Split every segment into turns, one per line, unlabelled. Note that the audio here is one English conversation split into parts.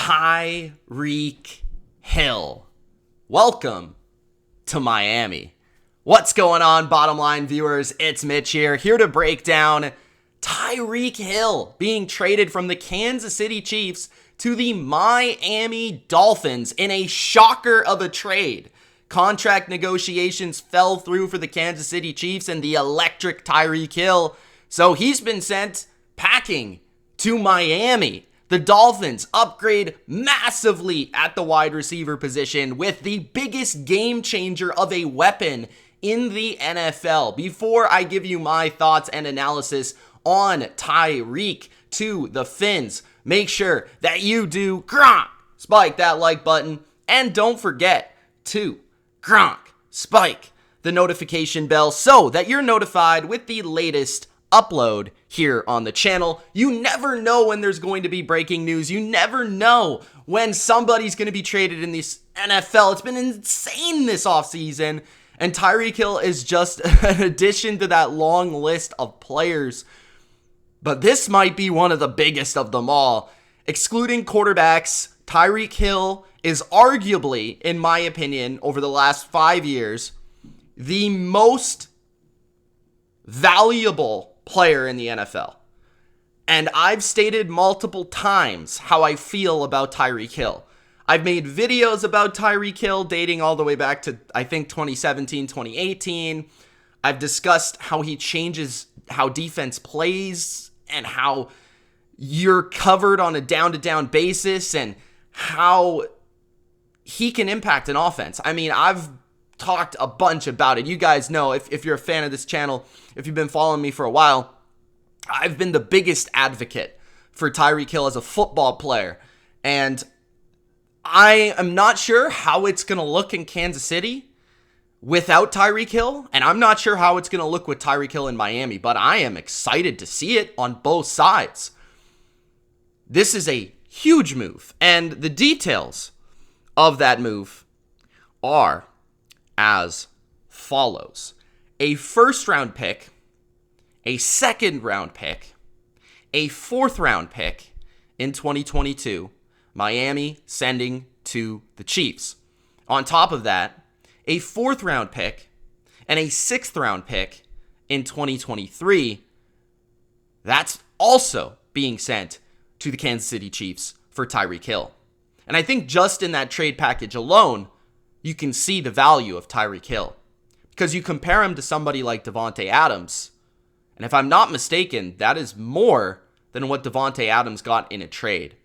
Tyreek Hill. Welcome to Miami. What's going on, bottom line viewers? It's Mitch here to break down Tyreek Hill being traded from the Kansas City Chiefs to the Miami Dolphins in a shocker of a trade. Contract negotiations fell through for the Kansas City Chiefs and the electric Tyreek Hill, so he's been sent packing to Miami. The Dolphins upgrade massively at the wide receiver position with the biggest game changer of a weapon in the NFL. Before I give you my thoughts and analysis on Tyreek to the Fins, make sure that you do spike that like button, and don't forget to spike the notification bell so that you're notified with the latest upload here on the channel. You never know when there's going to be breaking news. You never know when somebody's going to be traded in this NFL. It's been insane this offseason, and Tyreek Hill is just an addition to that long list of players. But this might be one of the biggest of them all. Excluding quarterbacks, Tyreek Hill is arguably, in my opinion, over the last 5 years, the most valuable player in the NFL. And I've stated multiple times how I feel about Tyreek Hill. I've made videos about Tyreek Hill dating all the way back to, I think, 2017, 2018. I've discussed how he changes how defense plays and how you're covered on a down-to-down basis and how he can impact an offense. I mean, I've talked a bunch about it. You guys know, if you're a fan of this channel, if you've been following me for a while, I've been the biggest advocate for Tyreek Hill as a football player. And I am not sure how it's going to look in Kansas City without Tyreek Hill, and I'm not sure how it's going to look with Tyreek Hill in Miami, but I am excited to see it on both sides. This is a huge move, and the details of that move are as follows: a first-round pick, a second-round pick, a fourth-round pick in 2022, Miami sending to the Chiefs. On top of that, a fourth-round pick and a sixth-round pick in 2023. That's also being sent to the Kansas City Chiefs for Tyreek Hill. And I think just in that trade package alone, you can see the value of Tyreek Hill. Because you compare him to somebody like Davante Adams, and if I'm not mistaken, that is more than what Davante Adams got in a trade.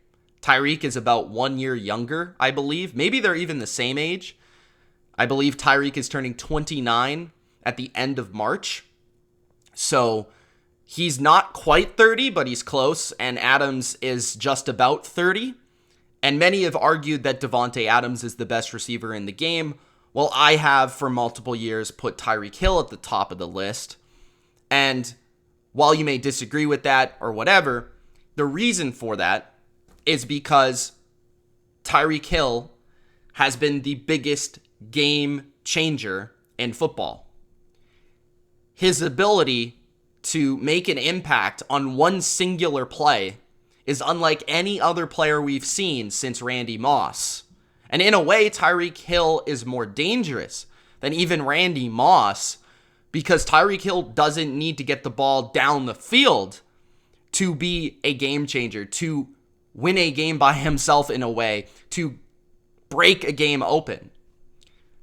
Tyreek is about 1 year younger, I believe. Maybe they're even the same age. I believe Tyreek is turning 29 at the end of March. So he's not quite 30, but he's close, and Adams is just about 30. And many have argued that Davante Adams is the best receiver in the game. Well, I have for multiple years put Tyreek Hill at the top of the list. And while you may disagree with that or whatever, the reason for that is because Tyreek Hill has been the biggest game changer in football. His ability to make an impact on one singular play is unlike any other player we've seen since Randy Moss. And in a way, Tyreek Hill is more dangerous than even Randy Moss because Tyreek Hill doesn't need to get the ball down the field to be a game changer, to win a game by himself in a way, to break a game open.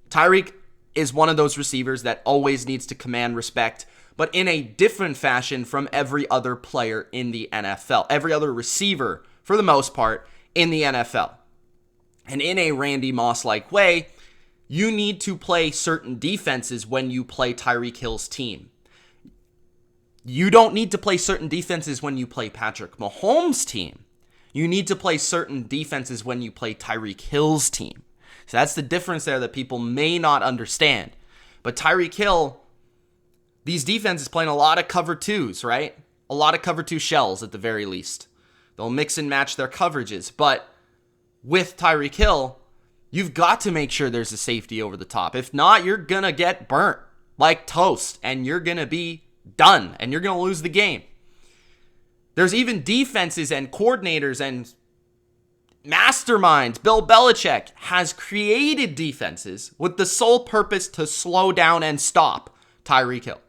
Tyreek is one of those receivers that always needs to command respect, but in a different fashion from every other player in the NFL. Every other receiver, for the most part, in the NFL. And in a Randy Moss-like way, you need to play certain defenses when you play Tyreek Hill's team. You don't need to play certain defenses when you play Patrick Mahomes' team. You need to play certain defenses when you play Tyreek Hill's team. So that's the difference there that people may not understand. But Tyreek Hill, these defenses playing a lot of cover twos, right? A lot of cover two shells at the very least. They'll mix and match their coverages. But with Tyreek Hill, you've got to make sure there's a safety over the top. If not, you're going to get burnt like toast, and you're going to be done, and you're going to lose the game. There's even defenses and coordinators and mastermind, Bill Belichick, has created defenses with the sole purpose to slow down and stop Tyreek Hill.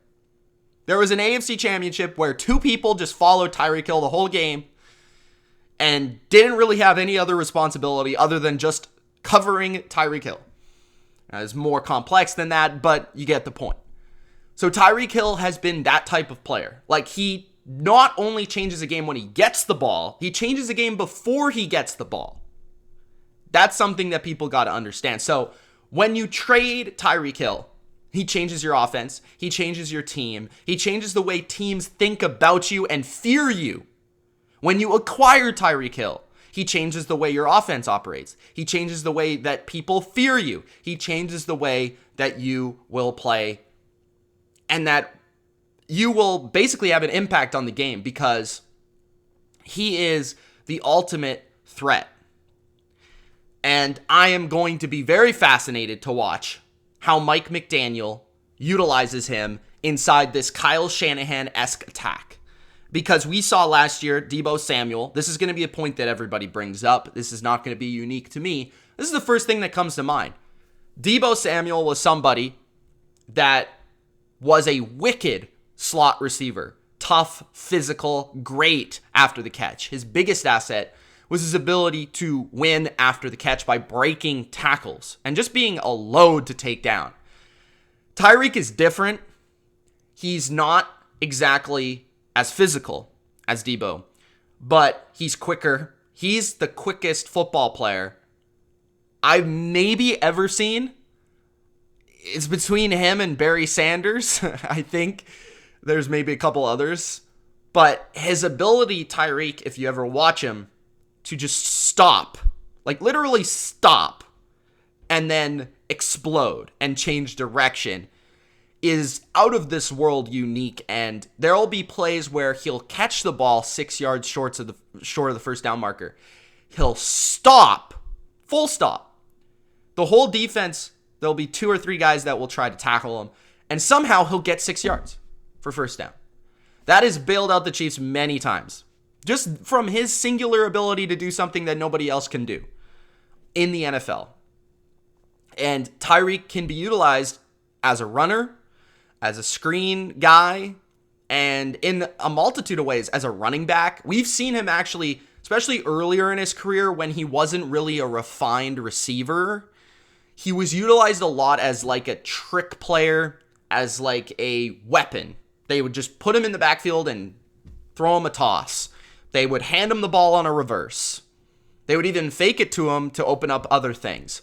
There was an AFC championship where two people just followed Tyreek Hill the whole game and didn't really have any other responsibility other than just covering Tyreek Hill. Now, it's more complex than that, but you get the point. So Tyreek Hill has been that type of player. Like, he not only changes a game when he gets the ball, he changes a game before he gets the ball. That's something that people got to understand. So when you trade Tyreek Hill, he changes your offense, he changes your team, he changes the way teams think about you and fear you. When you acquire Tyreek Hill, he changes the way your offense operates. He changes the way that people fear you. He changes the way that you will play and that you will basically have an impact on the game because he is the ultimate threat. And I am going to be very fascinated to watch how Mike McDaniel utilizes him inside this Kyle Shanahan-esque attack. Because we saw last year, Deebo Samuel, this is going to be a point that everybody brings up. This is not going to be unique to me. This is the first thing that comes to mind. Deebo Samuel was somebody that was a wicked slot receiver. Tough, physical, great after the catch. His biggest asset was his ability to win after the catch by breaking tackles and just being a load to take down. Tyreek is different. He's not exactly as physical as Deebo, but he's quicker. He's the quickest football player I've maybe ever seen. It's between him and Barry Sanders. I think there's maybe a couple others, but his ability, Tyreek, if you ever watch him, to just stop, like literally stop, and then explode and change direction is out of this world unique. And there'll be plays where he'll catch the ball 6 yards short of the first down marker. He'll stop, full stop. The whole defense, there'll be 2 or 3 guys that will try to tackle him, and somehow he'll get 6 yards for first down. That has bailed out the Chiefs many times, just from his singular ability to do something that nobody else can do in the NFL. And Tyreek can be utilized as a runner, as a screen guy, and in a multitude of ways as a running back. We've seen him actually, especially earlier in his career when he wasn't really a refined receiver, he was utilized a lot as like a trick player, as like a weapon. They would just put him in the backfield and throw him a toss. They would hand him the ball on a reverse. They would even fake it to him to open up other things.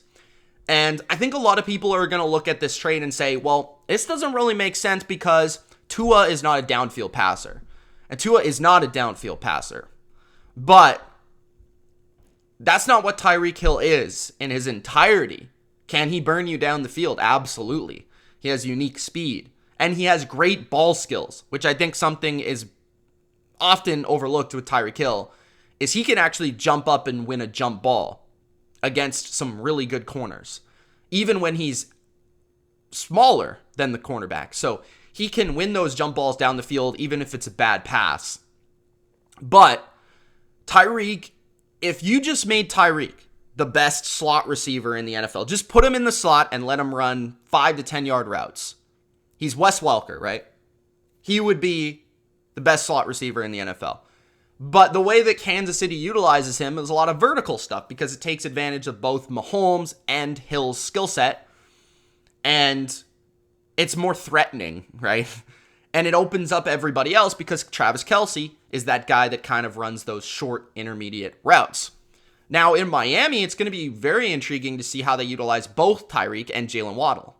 And I think a lot of people are going to look at this trade and say, well, this doesn't really make sense because Tua is not a downfield passer. And Tua is not a downfield passer. But that's not what Tyreek Hill is in his entirety. Can he burn you down the field? Absolutely. He has unique speed. And he has great ball skills, which I think something is often overlooked with Tyreek Hill, is he can actually jump up and win a jump ball against some really good corners, even when he's smaller than the cornerback. So he can win those jump balls down the field, even if it's a bad pass. But Tyreek, if you just made Tyreek the best slot receiver in the NFL, just put him in the slot and let him run 5 to 10 yard routes. He's Wes Welker, right? He would be the best slot receiver in the NFL. But the way that Kansas City utilizes him is a lot of vertical stuff because it takes advantage of both Mahomes and Hill's skill set. And it's more threatening, right? And it opens up everybody else because Travis Kelce is that guy that kind of runs those short, intermediate routes. Now, in Miami, it's going to be very intriguing to see how they utilize both Tyreek and Jalen Waddle.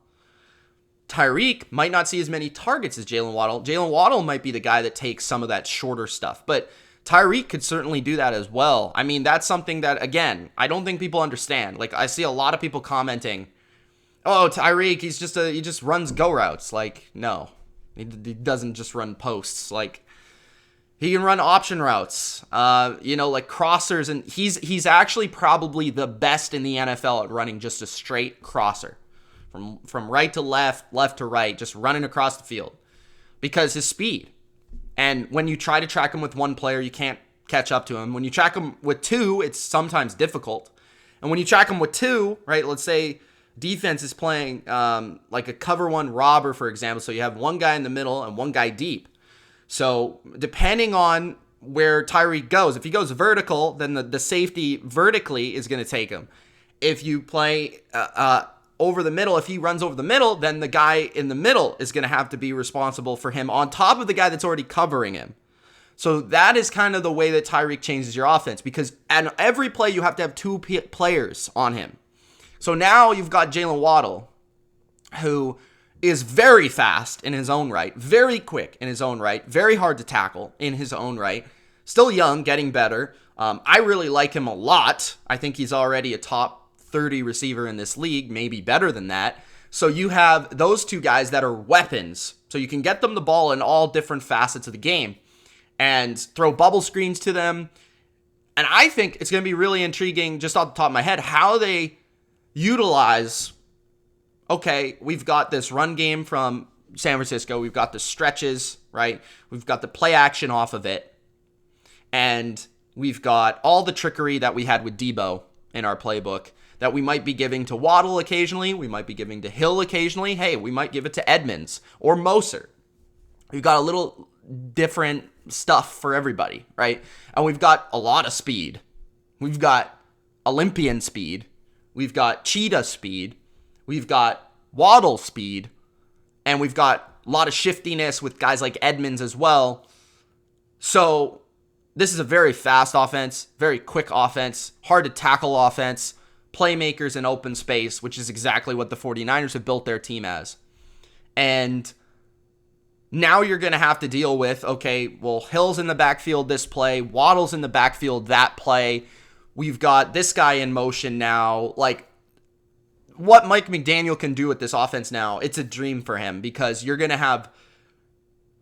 Tyreek might not see as many targets as Jalen Waddle. Jalen Waddle might be the guy that takes some of that shorter stuff, but Tyreek could certainly do that as well. I mean, that's something that, again, I don't think people understand. Like, I see a lot of people commenting, oh, Tyreek, he just runs go routes. Like, no, he doesn't just run posts. Like, he can run option routes, like crossers, and he's actually probably the best in the NFL at running just a straight crosser. From right to left, left to right, just running across the field because his speed. And when you try to track him with one player, you can't catch up to him. When you track him with 2, it's sometimes difficult. And when you track him with 2, right, let's say defense is playing like a cover 1 robber, for example. So you have one guy in the middle and one guy deep. So depending on where Tyreek goes, if he goes vertical, then the safety vertically is going to take him. If you play over the middle, if he runs over the middle, then the guy in the middle is going to have to be responsible for him on top of the guy that's already covering him. So that is kind of the way that Tyreek changes your offense, because at every play you have to have 2 players on him. So now you've got Jalen Waddle, who is very fast in his own right, very quick in his own right, very hard to tackle in his own right, still young, getting better. I really like him a lot. I think he's already a top 30 receiver in this league, maybe better than that. So you have those 2 guys that are weapons. So you can get them the ball in all different facets of the game and throw bubble screens to them. And I think it's going to be really intriguing, just off the top of my head, how they utilize, okay, we've got this run game from San Francisco. We've got the stretches, right? We've got the play action off of it. And we've got all the trickery that we had with Debo in our playbook that we might be giving to Waddle occasionally. We might be giving to Hill occasionally. Hey, we might give it to Edmonds or Moser. We've got a little different stuff for everybody, right? And we've got a lot of speed. We've got Olympian speed. We've got cheetah speed. We've got Waddle speed. And we've got a lot of shiftiness with guys like Edmonds as well. So this is a very fast offense, very quick offense, hard to tackle offense, playmakers in open space, which is exactly what the 49ers have built their team as. And now you're going to have to deal with, okay, well, Hill's in the backfield this play, Waddle's in the backfield that play. We've got this guy in motion now. Like, what Mike McDaniel can do with this offense now, it's a dream for him, because you're going to have,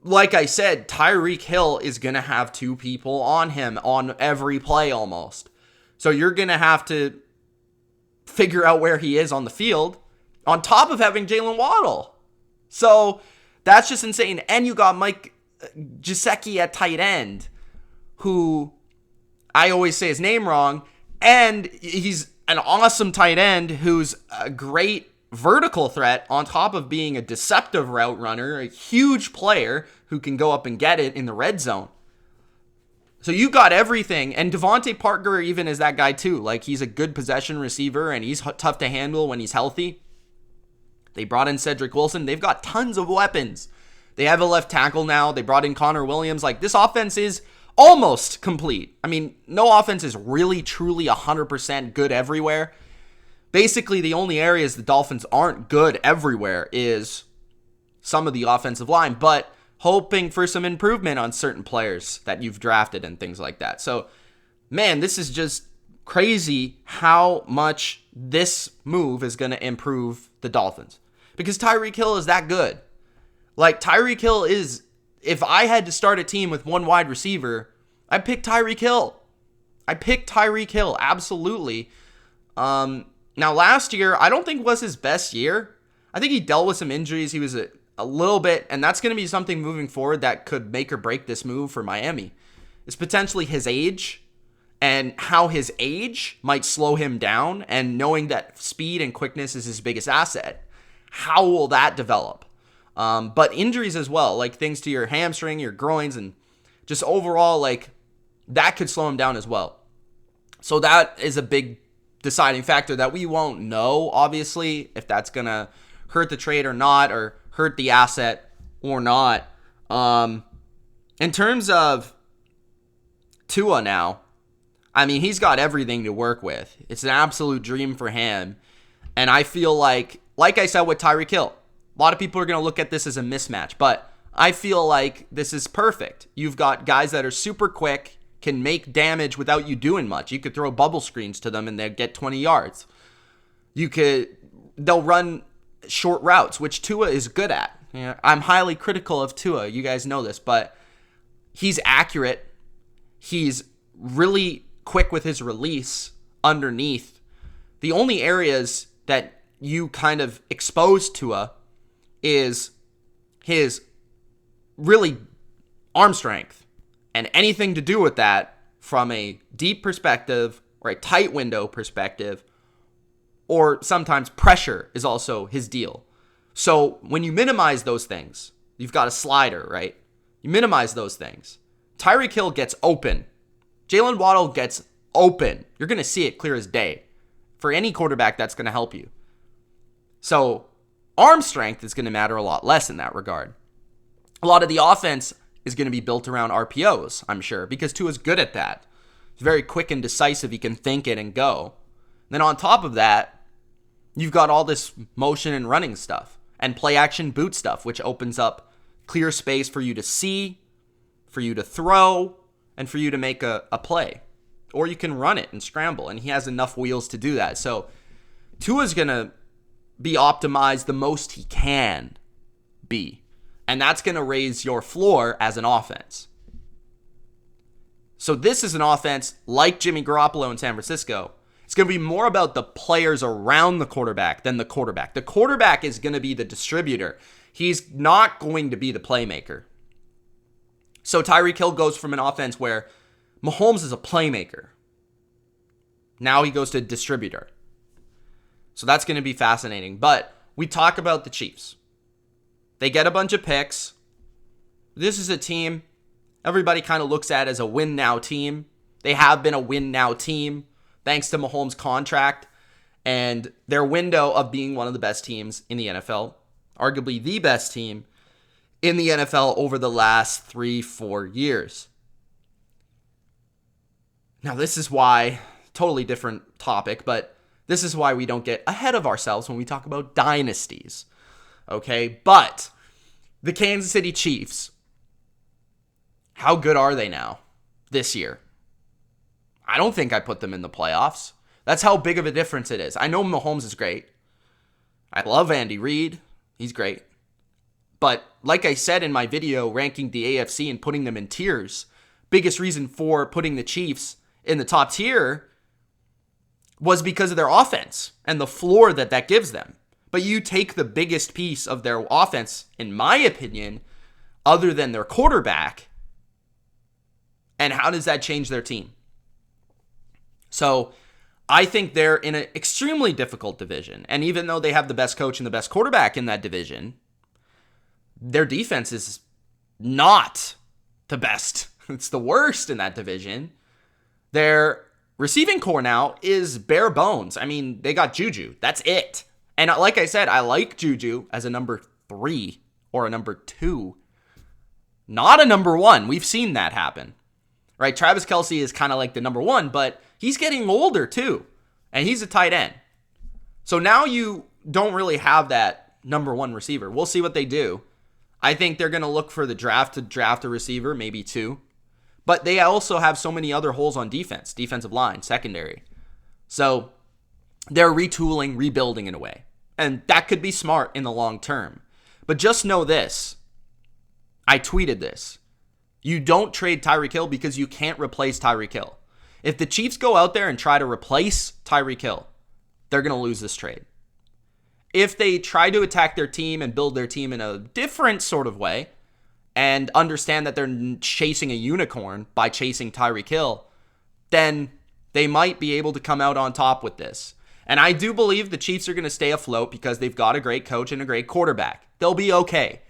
like I said, Tyreek Hill is going to have 2 people on him on every play almost. So you're going to have to figure out where he is on the field on top of having Jalen Waddle. So that's just insane. And you got Mike Gesicki at tight end, who I always say his name wrong, and he's an awesome tight end who's a great vertical threat on top of being a deceptive route runner, a huge player who can go up and get it in the red zone. So you got everything. And Devontae Parker even is that guy too. Like, he's a good possession receiver, and he's tough to handle when he's healthy. They brought in Cedric Wilson. They've got tons of weapons. They have a left tackle now. They brought in Connor Williams. Like, this offense is almost complete. I mean, no offense is really, truly 100% good everywhere. Basically, the only areas the Dolphins aren't good everywhere is some of the offensive line, but hoping for some improvement on certain players that you've drafted and things like that. So, man, this is just crazy how much this move is going to improve the Dolphins, because Tyreek Hill is that good. Like, Tyreek Hill is, if I had to start a team with 1 wide receiver, I'd pick Tyreek Hill. I picked Tyreek Hill, absolutely. Now, last year, I don't think was his best year. I think he dealt with some injuries. He was a little bit, and that's going to be something moving forward that could make or break this move for Miami. It's potentially his age and how his age might slow him down, and knowing that speed and quickness is his biggest asset. How will that develop? But injuries as well, like things to your hamstring, your groins, and just overall, like, that could slow him down as well. So that is a big deciding factor that we won't know, obviously, if that's going to hurt the trade or not, or hurt the asset or not. In terms of Tua now, I mean, he's got everything to work with. It's an absolute dream for him. And I feel like I said with Tyreek Hill, a lot of people are going to look at this as a mismatch, but I feel like this is perfect. You've got guys that are super quick, can make damage without you doing much. You could throw bubble screens to them and they'll get 20 yards. They'll run short routes, which Tua is good at. I'm highly critical of Tua. You guys know this, but he's accurate. He's really quick with his release underneath. The only areas that you kind of expose Tua is his really arm strength, and anything to do with that from a deep perspective or a tight window perspective, or sometimes pressure is also his deal. So when you minimize those things, you've got a slider, right? You minimize those things. Tyreek Hill gets open. Jalen Waddle gets open. You're going to see it clear as day. For any quarterback, that's going to help you. So arm strength is going to matter a lot less in that regard. A lot of the offense is going to be built around RPOs, I'm sure, because Tua's good at that. He's very quick and decisive. He can think it and go. Then on top of that, you've got all this motion and running stuff and play action boot stuff, which opens up clear space for you to see, for you to throw, and for you to make a play. Or you can run it and scramble, and he has enough wheels to do that. So Tua's going to be optimized the most he can be. And that's going to raise your floor as an offense. So this is an offense like Jimmy Garoppolo in San Francisco. It's going to be more about the players around the quarterback than the quarterback. The quarterback is going to be the distributor. He's not going to be the playmaker. So Tyreek Hill goes from an offense where Mahomes is a playmaker. Now he goes to distributor. So that's going to be fascinating. But we talk about the Chiefs. They get a bunch of picks. This is a team everybody kind of looks at as a win-now team. They have been a win-now team thanks to Mahomes' contract and their window of being one of the best teams in the NFL, arguably the best team in the NFL over the last 3-4 years. Now, this is why, totally different topic, but this is why we don't get ahead of ourselves when we talk about dynasties. Okay, but the Kansas City Chiefs, how good are they now this year? I don't think I put them in the playoffs. That's how big of a difference it is. I know Mahomes is great. I love Andy Reid. He's great. But like I said in my video ranking the AFC and putting them in tiers, biggest reason for putting the Chiefs in the top tier was because of their offense and the floor that gives them. But you take the biggest piece of their offense, in my opinion, other than their quarterback, and how does that change their team? So I think they're in an extremely difficult division. And even though they have the best coach and the best quarterback in that division, their defense is not the best. It's the worst in that division. Their receiving core now is bare bones. I mean, they got Juju. That's it. And like I said, I like Juju as a number 3 or a number 2. Not a number 1. We've seen that happen. Right? Travis Kelce is kind of like the number 1, but he's getting older too. And he's a tight end. So now you don't really have that number 1 receiver. We'll see what they do. I think they're going to look for the draft to draft a receiver, maybe 2. But they also have so many other holes on defense, defensive line, secondary. So they're retooling, rebuilding in a way. And that could be smart in the long term. But just know this. I tweeted this. You don't trade Tyreek Hill because you can't replace Tyreek Hill. If the Chiefs go out there and try to replace Tyreek Hill, they're going to lose this trade. If they try to attack their team and build their team in a different sort of way and understand that they're chasing a unicorn by chasing Tyreek Hill, then they might be able to come out on top with this. And I do believe the Chiefs are going to stay afloat because they've got a great coach and a great quarterback. They'll be okay.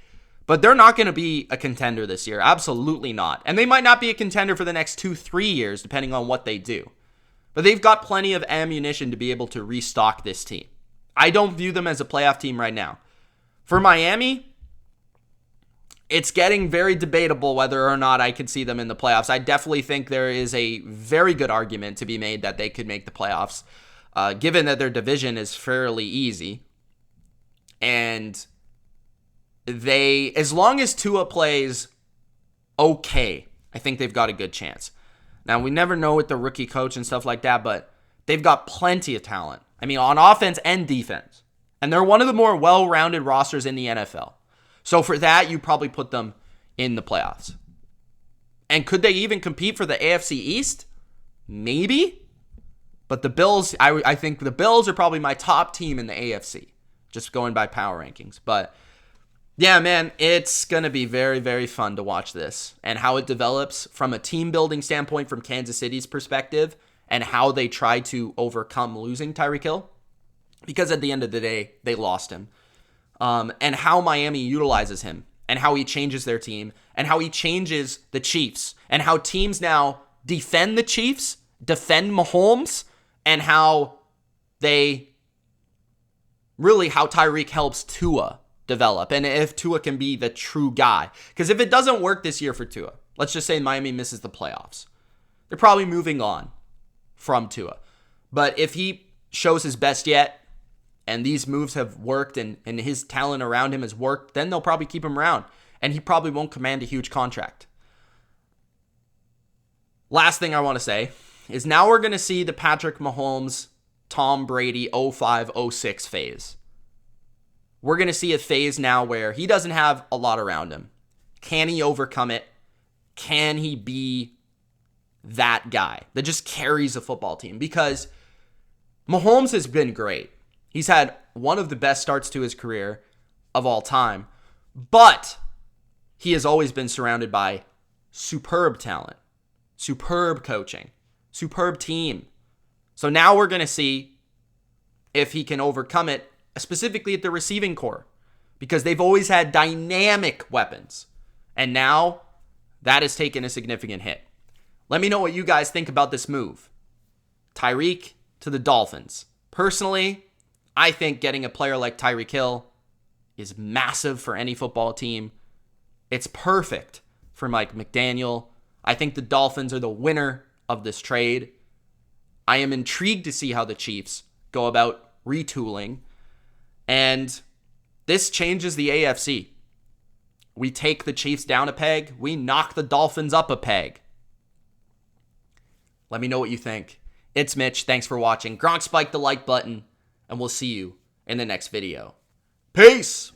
But they're not going to be a contender this year. Absolutely not. And they might not be a contender for the next 2-3 years, depending on what they do. But they've got plenty of ammunition to be able to restock this team. I don't view them as a playoff team right now. For Miami, it's getting very debatable whether or not I could see them in the playoffs. I definitely think there is a very good argument to be made that they could make the playoffs, given that their division is fairly easy. And they, as long as Tua plays okay, I think they've got a good chance. Now, we never know with the rookie coach and stuff like that, but they've got plenty of talent. I mean, on offense and defense. And they're one of the more well-rounded rosters in the NFL. So for that, you probably put them in the playoffs. And could they even compete for the AFC East? Maybe. But the Bills, I think the Bills are probably my top team in the AFC. Just going by power rankings. But Yeah, man, it's going to be very, very fun to watch this and how it develops from a team building standpoint from Kansas City's perspective and how they try to overcome losing Tyreek Hill. Because at the end of the day, they lost him. And how Miami utilizes him and how he changes their team and how he changes the Chiefs and how teams now defend the Chiefs, defend Mahomes, and how Tyreek helps Tua develop and if Tua can be the true guy. Because if it doesn't work this year for Tua, let's just say Miami misses the playoffs, they're probably moving on from Tua. But if he shows his best yet and these moves have worked and his talent around him has worked, then they'll probably keep him around and he probably won't command a huge contract. Last thing I want to say is now we're going to see the Patrick Mahomes, Tom Brady 05-06 phase. We're going to see a phase now where he doesn't have a lot around him. Can he overcome it? Can he be that guy that just carries a football team? Because Mahomes has been great. He's had one of the best starts to his career of all time. But he has always been surrounded by superb talent, superb coaching, superb team. So now we're going to see if he can overcome it, specifically at the receiving core, because they've always had dynamic weapons. And now that has taken a significant hit. Let me know what you guys think about this move. Tyreek to the Dolphins. Personally, I think getting a player like Tyreek Hill is massive for any football team. It's perfect for Mike McDaniel. I think the Dolphins are the winner of this trade. I am intrigued to see how the Chiefs go about retooling. And this changes the AFC. We take the Chiefs down a peg. We knock the Dolphins up a peg. Let me know what you think. It's Mitch. Thanks for watching. Gronk spike the like button, and we'll see you in the next video. Peace!